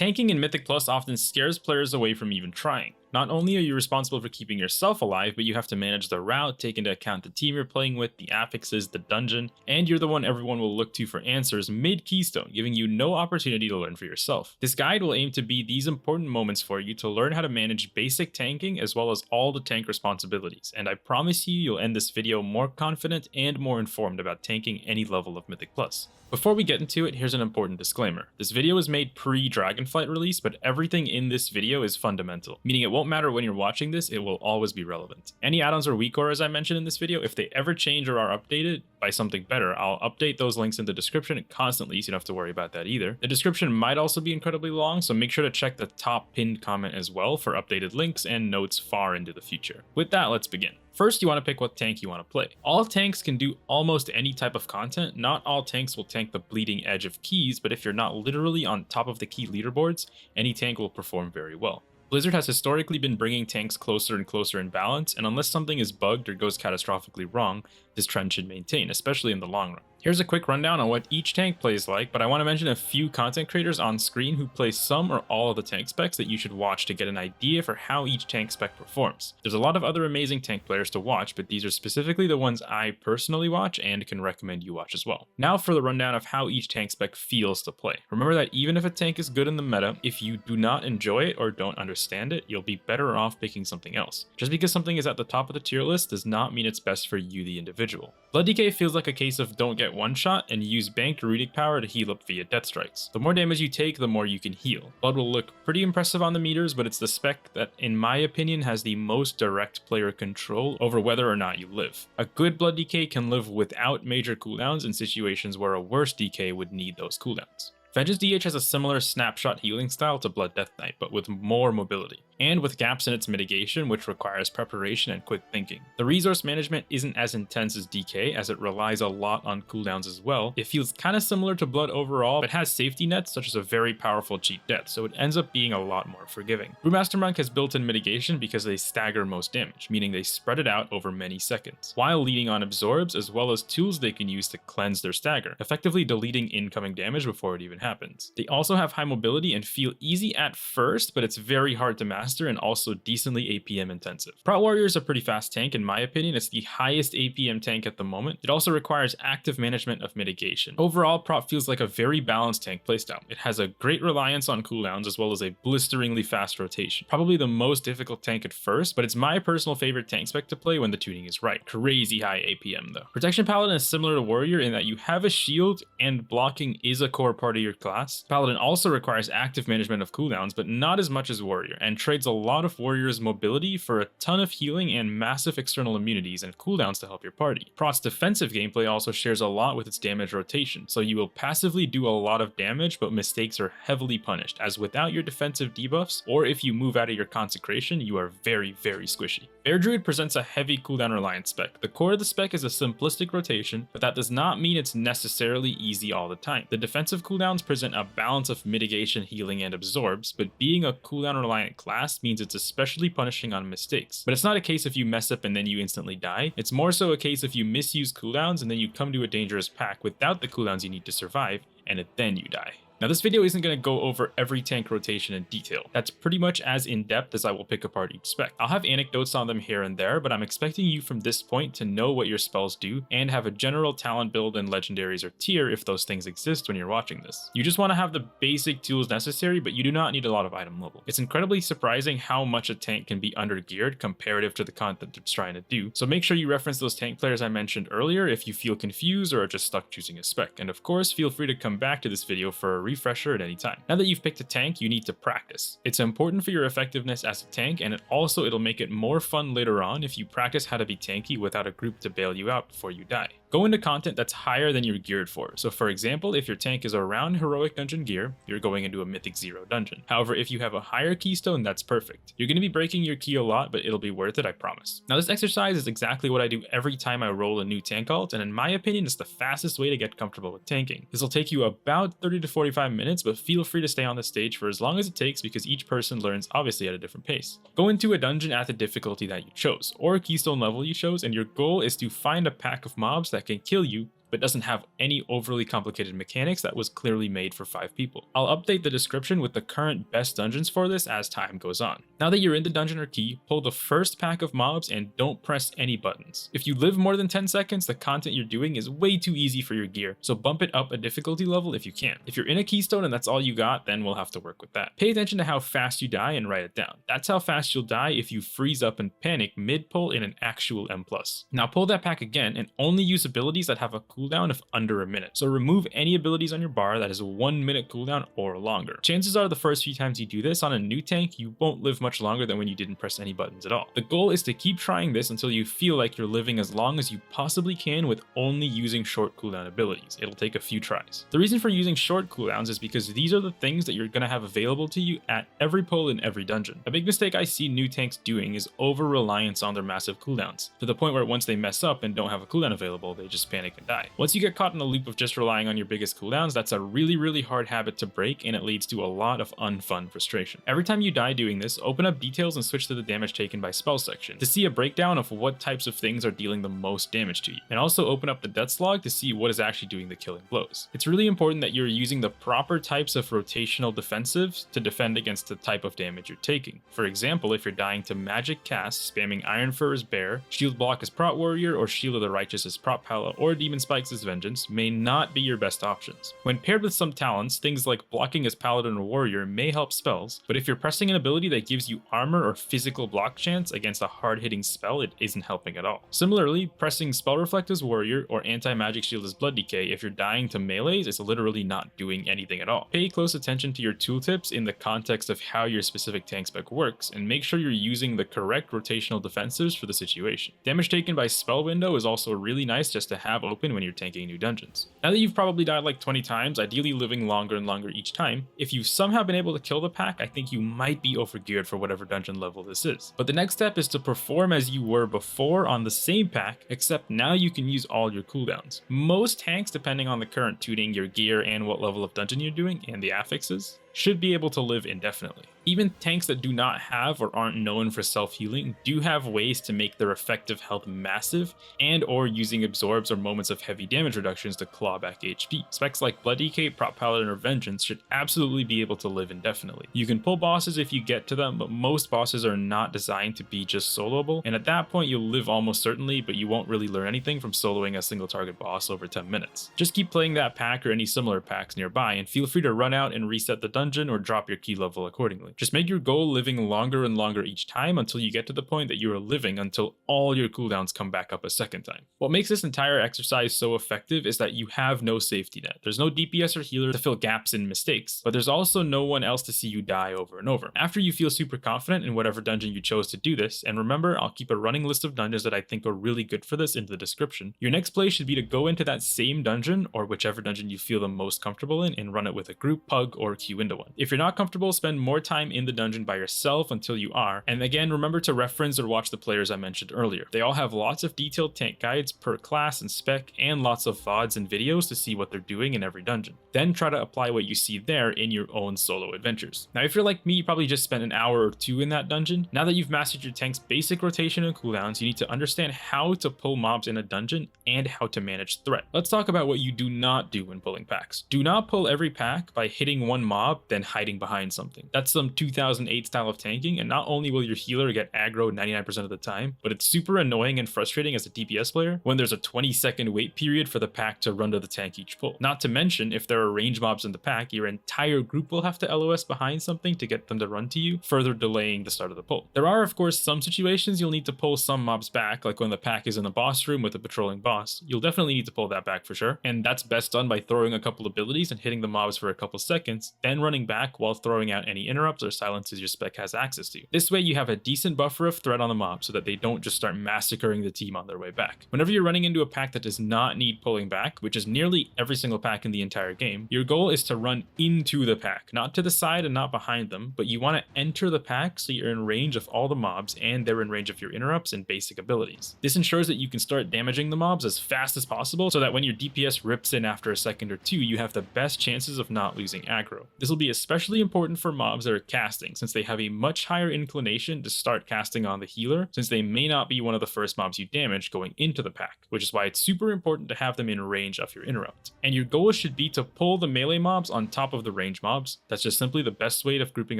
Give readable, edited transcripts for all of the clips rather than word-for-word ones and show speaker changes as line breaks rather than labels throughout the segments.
Tanking in Mythic Plus often scares players away from even trying. Not only are you responsible for keeping yourself alive, but you have to manage the route, take into account the team you're playing with, the affixes, the dungeon, and you're the one everyone will look to for answers mid-keystone, giving you no opportunity to learn for yourself. This guide will aim to be these important moments for you to learn how to manage basic tanking as well as all the tank responsibilities, and I promise you'll end this video more confident and more informed about tanking any level of Mythic Plus. Before we get into it, here's an important disclaimer. This video was made pre-Dragonflight release, but everything in this video is fundamental, meaning it won't matter when you're watching this, it will always be relevant. Any add-ons or WeakAuras I mentioned in this video, if they ever change or are updated by something better, I'll update those links in the description constantly, so you don't have to worry about that either. The description might also be incredibly long, so make sure to check the top pinned comment as well for updated links and notes far into the future. With that, let's begin. First, you want to pick what tank you want to play. All tanks can do almost any type of content. Not all tanks will tank the bleeding edge of keys, but if you're not literally on top of the key leaderboards, any tank will perform very well. Blizzard has historically been bringing tanks closer and closer in balance, and unless something is bugged or goes catastrophically wrong, this trend should maintain, especially in the long run. Here's a quick rundown on what each tank plays like, but I want to mention a few content creators on screen who play some or all of the tank specs that you should watch to get an idea for how each tank spec performs. There's a lot of other amazing tank players to watch, but these are specifically the ones I personally watch and can recommend you watch as well. Now for the rundown of how each tank spec feels to play. Remember that even if a tank is good in the meta, if you do not enjoy it or don't understand it, you'll be better off picking something else. Just because something is at the top of the tier list does not mean it's best for you, the individual. Blood DK feels like a case of don't get one shot and use banked Rudic power to heal up via death strikes. The more damage you take, the more you can heal. Blood will look pretty impressive on the meters, but it's the spec that, in my opinion, has the most direct player control over whether or not you live. A good Blood DK can live without major cooldowns in situations where a worse DK would need those cooldowns. Vengeance DH has a similar snapshot healing style to Blood Death Knight, but with more mobility, and with gaps in its mitigation, which requires preparation and quick thinking. The resource management isn't as intense as DK, as it relies a lot on cooldowns as well. It feels kind of similar to Blood overall, but has safety nets such as a very powerful cheat death, so it ends up being a lot more forgiving. Brewmaster Monk has built-in mitigation because they stagger most damage, meaning they spread it out over many seconds, while leaning on absorbs as well as tools they can use to cleanse their stagger, effectively deleting incoming damage before it even happens. They also have high mobility and feel easy at first, but it's very hard to master and also decently APM intensive. Prot Warrior is a pretty fast tank in my opinion. It's the highest APM tank at the moment. It also requires active management of mitigation. Overall, Prot feels like a very balanced tank playstyle. It has a great reliance on cooldowns as well as a blisteringly fast rotation. Probably the most difficult tank at first, but it's my personal favorite tank spec to play when the tuning is right. Crazy high APM though. Protection Paladin is similar to Warrior in that you have a shield and blocking is a core part of your class. Paladin also requires active management of cooldowns, but not as much as Warrior, and trades a lot of Warrior's mobility for a ton of healing and massive external immunities and cooldowns to help your party. Prot's defensive gameplay also shares a lot with its damage rotation, so you will passively do a lot of damage, but mistakes are heavily punished, as without your defensive debuffs, or if you move out of your consecration, you are very, very squishy. Bear Druid presents a heavy cooldown reliance spec. The core of the spec is a simplistic rotation, but that does not mean it's necessarily easy all the time. The defensive cooldowns present a balance of mitigation, healing, and absorbs, but being a cooldown reliant class means it's especially punishing on mistakes. But it's not a case if you mess up and then you instantly die. It's more so a case if you misuse cooldowns and then you come to a dangerous pack without the cooldowns you need to survive, and then you die. Now this video isn't going to go over every tank rotation in detail. That's pretty much as in-depth as I will pick apart each spec. I'll have anecdotes on them here and there, but I'm expecting you from this point to know what your spells do and have a general talent build and legendaries or tier if those things exist when you're watching this. You just want to have the basic tools necessary, but you do not need a lot of item level. It's incredibly surprising how much a tank can be under-geared comparative to the content it's trying to do, so make sure you reference those tank players I mentioned earlier if you feel confused or are just stuck choosing a spec. And of course, feel free to come back to this video for a refresher at any time. Now that you've picked a tank, you need to practice. It's important for your effectiveness as a tank, and it'll make it more fun later on if you practice how to be tanky without a group to bail you out before you die. Go into content that's higher than you're geared for. So for example, if your tank is around heroic dungeon gear, you're going into a mythic 0 dungeon. However, if you have a higher keystone, that's perfect. You're going to be breaking your key a lot, but it'll be worth it, I promise. Now this exercise is exactly what I do every time I roll a new tank alt, and in my opinion, it's the fastest way to get comfortable with tanking. This will take you about 30 to 45 minutes, but feel free to stay on the stage for as long as it takes because each person learns obviously at a different pace. Go into a dungeon at the difficulty that you chose, or keystone level you chose, and your goal is to find a pack of mobs that can kill you but doesn't have any overly complicated mechanics that was clearly made for 5 people. I'll update the description with the current best dungeons for this as time goes on. Now that you're in the dungeon or key, pull the first pack of mobs and don't press any buttons. If you live more than 10 seconds, the content you're doing is way too easy for your gear, so bump it up a difficulty level if you can. If you're in a keystone and that's all you got, then we'll have to work with that. Pay attention to how fast you die and write it down. That's how fast you'll die if you freeze up and panic mid-pull in an actual M+. Now pull that pack again and only use abilities that have a cooldown of under a minute. So remove any abilities on your bar that is a 1 minute cooldown or longer. Chances are the first few times you do this on a new tank, you won't live much longer than when you didn't press any buttons at all. The goal is to keep trying this until you feel like you're living as long as you possibly can with only using short cooldown abilities. It'll take a few tries. The reason for using short cooldowns is because these are the things that you're going to have available to you at every pull in every dungeon. A big mistake I see new tanks doing is over-reliance on their massive cooldowns, to the point where once they mess up and don't have a cooldown available, they just panic and die. Once you get caught in a loop of just relying on your biggest cooldowns, that's a really hard habit to break, and it leads to a lot of unfun frustration. Every time you die doing this, open up details and switch to the damage taken by spell section to see a breakdown of what types of things are dealing the most damage to you, and also open up the deaths log to see what is actually doing the killing blows. It's really important that you're using the proper types of rotational defensives to defend against the type of damage you're taking. For example, if you're dying to magic cast, spamming Iron Fur as Bear, Shield Block as Prot Warrior, or Shield of the Righteous as Prot Pala, or Demon Spikes as Vengeance may not be your best options. When paired with some talents, things like blocking as Paladin or Warrior may help spells, but if you're pressing an ability that gives you armor or physical block chance against a hard-hitting spell, it isn't helping at all. Similarly, pressing Spell Reflect as Warrior or Anti-Magic Shield as Blood Decay if you're dying to melees is literally not doing anything at all. Pay close attention to your tooltips in the context of how your specific tank spec works, and make sure you're using the correct rotational defensives for the situation. Damage taken by spell window is also really nice just to have open when you're tanking new dungeons. Now that you've probably died like 20 times, ideally living longer and longer each time, if you've somehow been able to kill the pack, I think you might be overgeared for whatever dungeon level this is. But the next step is to perform as you were before on the same pack, except now you can use all your cooldowns. Most tanks, depending on the current tuning, your gear, and what level of dungeon you're doing, and the affixes, should be able to live indefinitely. Even tanks that do not have or aren't known for self-healing do have ways to make their effective health massive, and or using absorbs or moments of heavy damage reductions to claw back HP. Specs like Blood Decay, Prot Paladin, or Vengeance should absolutely be able to live indefinitely. You can pull bosses if you get to them, but most bosses are not designed to be just soloable, and at that point you'll live almost certainly, but you won't really learn anything from soloing a single target boss over 10 minutes. Just keep playing that pack or any similar packs nearby, and feel free to run out and reset the dungeon or drop your key level accordingly. Just make your goal living longer and longer each time until you get to the point that you are living until all your cooldowns come back up a second time. What makes this entire exercise so effective is that you have no safety net. There's no DPS or healer to fill gaps in mistakes, but there's also no one else to see you die over and over. After you feel super confident in whatever dungeon you chose to do this, and remember, I'll keep a running list of dungeons that I think are really good for this in the description, your next play should be to go into that same dungeon or whichever dungeon you feel the most comfortable in and run it with a group, pug, or queue into one. If you're not comfortable, spend more time in the dungeon by yourself until you are, and again, remember to reference or watch the players I mentioned earlier. They all have lots of detailed tank guides per class and spec, and lots of VODs and videos to see what they're doing in every dungeon. Then try to apply what you see there in your own solo adventures. Now if you're like me, you probably just spent an hour or two in that dungeon. Now that you've mastered your tank's basic rotation and cooldowns, you need to understand how to pull mobs in a dungeon and how to manage threat. Let's talk about what you do not do when pulling packs. Do not pull every pack by hitting one mob, then hiding behind something. That's some 2008 style of tanking, and not only will your healer get aggro 99% of the time, but it's super annoying and frustrating as a DPS player when there's a 20-second wait period for the pack to run to the tank each pull. Not to mention, if there are range mobs in the pack, your entire group will have to LOS behind something to get them to run to you, further delaying the start of the pull. There are, of course, some situations you'll need to pull some mobs back, like when the pack is in the boss room with a patrolling boss. You'll definitely need to pull that back for sure, and that's best done by throwing a couple abilities and hitting the mobs for a couple seconds, then running back while throwing out any interrupts or silences your spec has access to. This way you have a decent buffer of threat on the mob so that they don't just start massacring the team on their way back. Whenever you're running into a pack that does not need pulling back, which is nearly every single pack in the entire game, your goal is to run into the pack, not to the side and not behind them, but you want to enter the pack so you're in range of all the mobs and they're in range of your interrupts and basic abilities. This ensures that you can start damaging the mobs as fast as possible so that when your DPS rips in after a second or two, you have the best chances of not losing aggro. This will be especially important for mobs that are casting, since they have a much higher inclination to start casting on the healer, since they may not be one of the first mobs you damage going into the pack, which is why it's super important to have them in range of your interrupt. And your goal should be to pull the melee mobs on top of the range mobs. That's just simply the best way of grouping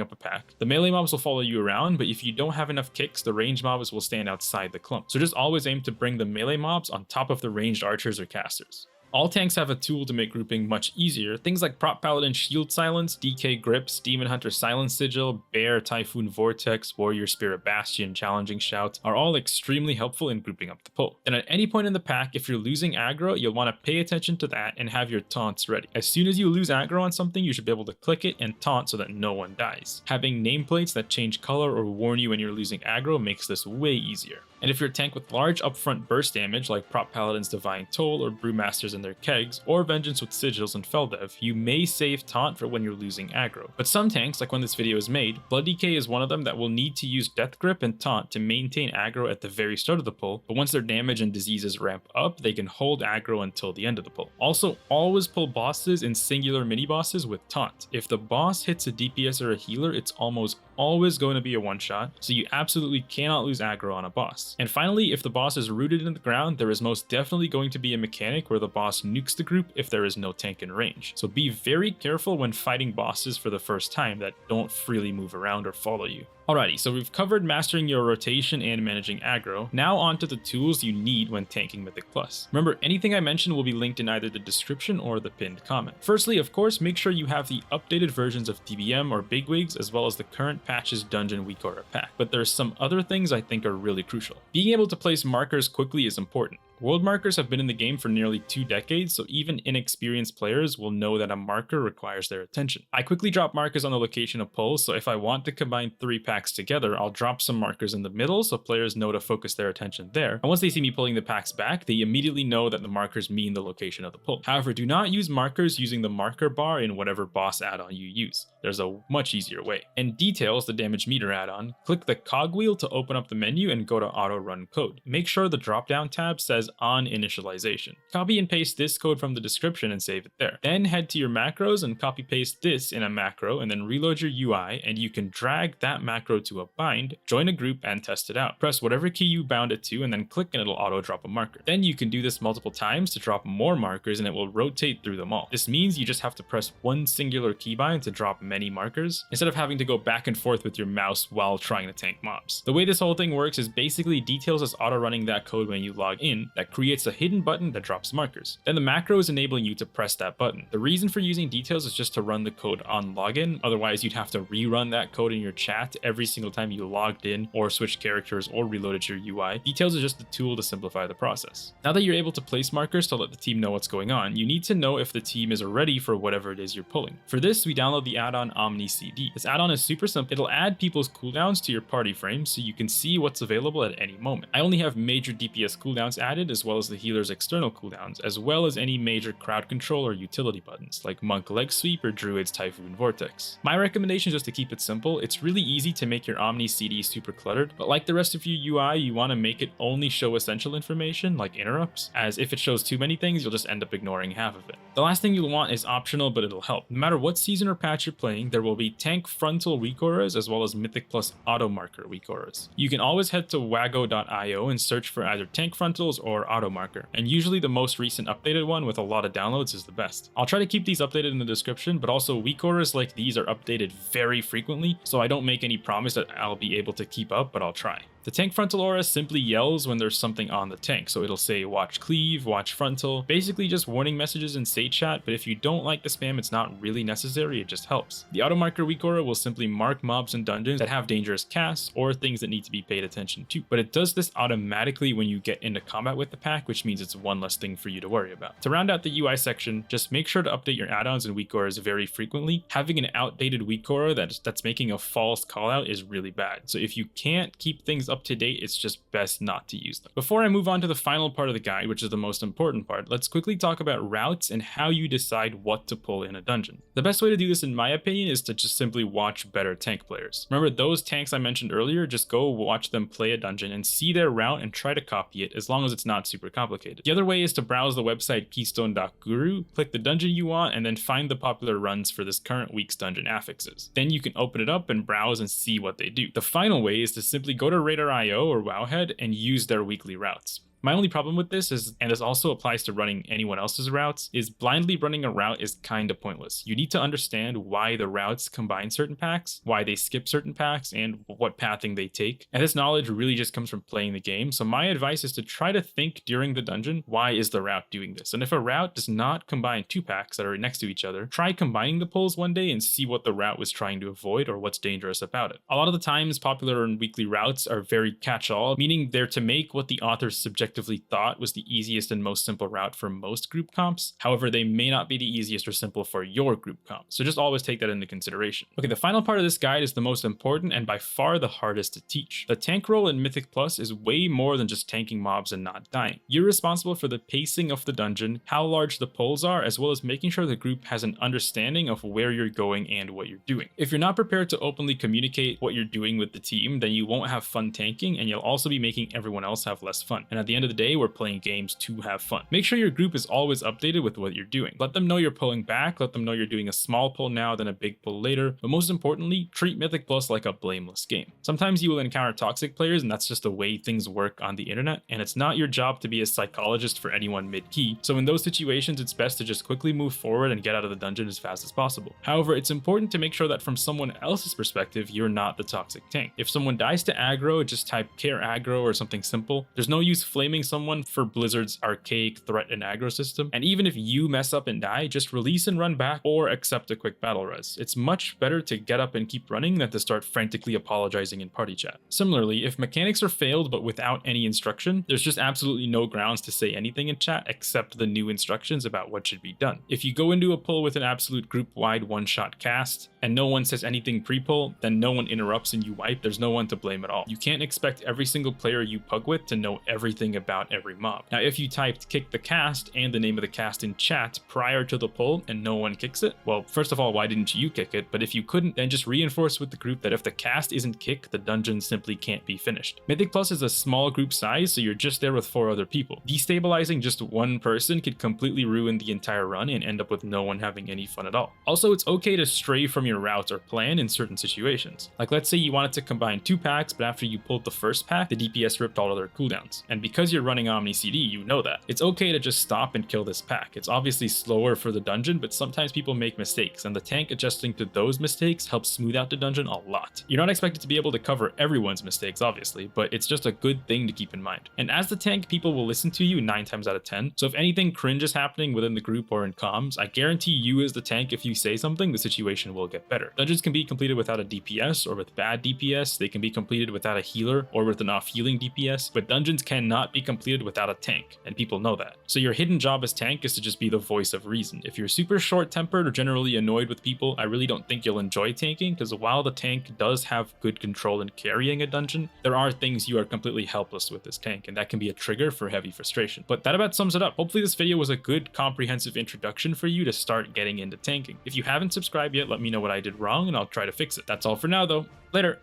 up a pack. The melee mobs will follow you around, but if you don't have enough kicks, the range mobs will stand outside the clump. So just always aim to bring the melee mobs on top of the ranged archers or casters. All tanks have a tool to make grouping much easier. Things like Prop Paladin Shield Silence, DK Grips, Demon Hunter Silence Sigil, Bear Typhoon Vortex, Warrior Spirit Bastion, Challenging Shout are all extremely helpful in grouping up the pull. Then at any point in the pack, if you're losing aggro, you'll want to pay attention to that and have your taunts ready. As soon as you lose aggro on something, you should be able to click it and taunt so that no one dies. Having nameplates that change color or warn you when you're losing aggro makes this way easier. And if you're a tank with large upfront burst damage like Prop Paladin's Divine Toll or Brewmasters and their kegs, or Vengeance with Sigils and Feldev, you may save taunt for when you're losing aggro. But some tanks, like when this video is made, Blood DK is one of them that will need to use Death Grip and taunt to maintain aggro at the very start of the pull, but once their damage and diseases ramp up, they can hold aggro until the end of the pull. Also, always pull bosses and singular mini-bosses with taunt. If the boss hits a DPS or a healer, it's almost always going to be a one-shot, so you absolutely cannot lose aggro on a boss. And finally, if the boss is rooted in the ground, there is most definitely going to be a mechanic where the boss nukes the group if there is no tank in range. So be very careful when fighting bosses for the first time that don't freely move around or follow you. Alrighty, so we've covered mastering your rotation and managing aggro. Now onto the tools you need when tanking Mythic Plus. Remember, anything I mentioned will be linked in either the description or the pinned comment. Firstly, of course, make sure you have the updated versions of DBM or Bigwigs, as well as the current patch's Dungeon WeakAuras pack. But there's some other things I think are really crucial. Being able to place markers quickly is important. World markers have been in the game for nearly 2 decades, so even inexperienced players will know that a marker requires their attention. I quickly drop markers on the location of pulls, so if I want to combine 3 packs together, I'll drop some markers in the middle so players know to focus their attention there. And once they see me pulling the packs back, they immediately know that the markers mean the location of the pull. However, do not use markers using the marker bar in whatever boss add-on you use. There's a much easier way. In Details, the damage meter add-on, click the cogwheel to open up the menu and go to auto run code. Make sure the drop-down tab says on initialization. Copy and paste this code from the description and save it there. Then head to your macros and copy paste this in a macro and then reload your UI, and you can drag that macro to a bind, join a group, and test it out. Press whatever key you bound it to and then click and it'll auto drop a marker. Then you can do this multiple times to drop more markers and it will rotate through them all. This means you just have to press one singular keybind to drop many markers instead of having to go back and forth with your mouse while trying to tank mobs. The way this whole thing works is basically Details is auto running that code when you log in that creates a hidden button that drops markers. Then the macro is enabling you to press that button. The reason for using Details is just to run the code on login, otherwise you'd have to rerun that code in your chat every single time you logged in or switched characters or reloaded your UI. Details is just a tool to simplify the process. Now that you're able to place markers to let the team know what's going on, you need to know if the team is ready for whatever it is you're pulling. For this, we download the add-on Omni CD. This add-on is super simple. It'll add people's cooldowns to your party frame so you can see what's available at any moment. I only have major DPS cooldowns added, as well as the healer's external cooldowns, as well as any major crowd control or utility buttons like Monk Leg Sweep or Druid's Typhoon Vortex. My recommendation is just to keep it simple. It's really easy to make your Omni CD super cluttered, but like the rest of your UI, you want to make it only show essential information like interrupts, as if it shows too many things, you'll just end up ignoring half of it. The last thing you'll want is optional, but it'll help. No matter what season or patch you're playing, there will be tank frontal WeakAuras as well as Mythic Plus auto marker WeakAuras. You can always head to wago.io and search for either tank frontals or auto marker, and usually the most recent updated one with a lot of downloads is the best. I'll try to keep these updated in the description, but also WeakAuras like these are updated very frequently, so I don't make any promise that I'll be able to keep up, but I'll try. The tank frontal aura simply yells when there's something on the tank, so it'll say watch cleave, watch frontal, basically just warning messages in stage chat, but if you don't like the spam, it's not really necessary, it just helps. The auto marker WeakAura will simply mark mobs in dungeons that have dangerous casts or things that need to be paid attention to, but it does this automatically when you get into combat with the pack, which means it's one less thing for you to worry about. To round out the UI section, just make sure to update your add-ons and WeakAuras very frequently. Having an outdated WeakAura that's making a false callout is really bad, so if you can't keep things up to date, it's just best not to use them. Before I move on to the final part of the guide, which is the most important part, let's quickly talk about routes and how you decide what to pull in a dungeon. The best way to do this, in my opinion, is to just simply watch better tank players. Remember those tanks I mentioned earlier? Just go watch them play a dungeon and see their route and try to copy it, as long as it's not super complicated. The other way is to browse the website keystone.guru, click the dungeon you want, and then find the popular runs for this current week's dungeon affixes. Then you can open it up and browse and see what they do. The final way is to simply go to Radar.io or Wowhead and use their weekly routes. My only problem with this is, and this also applies to running anyone else's routes, is blindly running a route is kinda pointless. You need to understand why the routes combine certain packs, why they skip certain packs, and what pathing they take. And this knowledge really just comes from playing the game, so my advice is to try to think during the dungeon, why is the route doing this? And if a route does not combine two packs that are next to each other, try combining the pulls one day and see what the route was trying to avoid or what's dangerous about it. A lot of the times, popular and weekly routes are very catch-all, meaning they're to make what the authors subjectively thought was the easiest and most simple route for most group comps. However, they may not be the easiest or simple for your group comp, so just always take that into consideration. Okay, the final part of this guide is the most important and by far the hardest to teach. The tank role in Mythic Plus is way more than just tanking mobs and not dying. You're responsible for the pacing of the dungeon, how large the pulls are, as well as making sure the group has an understanding of where you're going and what you're doing. If you're not prepared to openly communicate what you're doing with the team, then you won't have fun tanking, and you'll also be making everyone else have less fun. And at the end of the day, we're playing games to have fun. Make sure your group is always updated with what you're doing. Let them know you're pulling back, let them know you're doing a small pull now, then a big pull later, but most importantly, treat Mythic Plus like a blameless game. Sometimes you will encounter toxic players, and that's just the way things work on the internet, and it's not your job to be a psychologist for anyone mid-key, so in those situations, it's best to just quickly move forward and get out of the dungeon as fast as possible. However, it's important to make sure that from someone else's perspective, you're not the toxic tank. If someone dies to aggro, just type care aggro or something simple. There's no use flaming someone for Blizzard's archaic threat and aggro system, and even if you mess up and die, just release and run back or accept a quick battle res. It's much better to get up and keep running than to start frantically apologizing in party chat. Similarly, if mechanics are failed but without any instruction, there's just absolutely no grounds to say anything in chat except the new instructions about what should be done. If you go into a pull with an absolute group-wide one-shot cast, and no one says anything pre-pull, then no one interrupts and you wipe, there's no one to blame at all. You can't expect every single player you pug with to know everything about every mob. Now, if you typed kick the cast and the name of the cast in chat prior to the pull and no one kicks it, well, first of all, why didn't you kick it? But if you couldn't, then just reinforce with the group that if the cast isn't kicked, the dungeon simply can't be finished. Mythic Plus is a small group size, so you're just there with 4 other people. Destabilizing just one person could completely ruin the entire run and end up with no one having any fun at all. Also, it's okay to stray from your routes or plan in certain situations. Like, let's say you wanted to combine 2 packs, but after you pulled the first pack, the DPS ripped all of their cooldowns. And because you're running Omni CD, you know that. It's okay to just stop and kill this pack. It's obviously slower for the dungeon, but sometimes people make mistakes, and the tank adjusting to those mistakes helps smooth out the dungeon a lot. You're not expected to be able to cover everyone's mistakes, obviously, but it's just a good thing to keep in mind. And as the tank, people will listen to you 9 times out of 10, so if anything cringe is happening within the group or in comms, I guarantee you as the tank, if you say something, the situation will get better. Dungeons can be completed without a DPS or with bad DPS, they can be completed without a healer or with an off-healing DPS, but dungeons cannot be completed without a tank, and people know that. So your hidden job as tank is to just be the voice of reason. If you're super short-tempered or generally annoyed with people, I really don't think you'll enjoy tanking, because while the tank does have good control in carrying a dungeon, there are things you are completely helpless with this tank, and that can be a trigger for heavy frustration. But that about sums it up. Hopefully this video was a good comprehensive introduction for you to start getting into tanking. If you haven't subscribed yet, let me know what I did wrong and I'll try to fix it. That's all for now though. Later!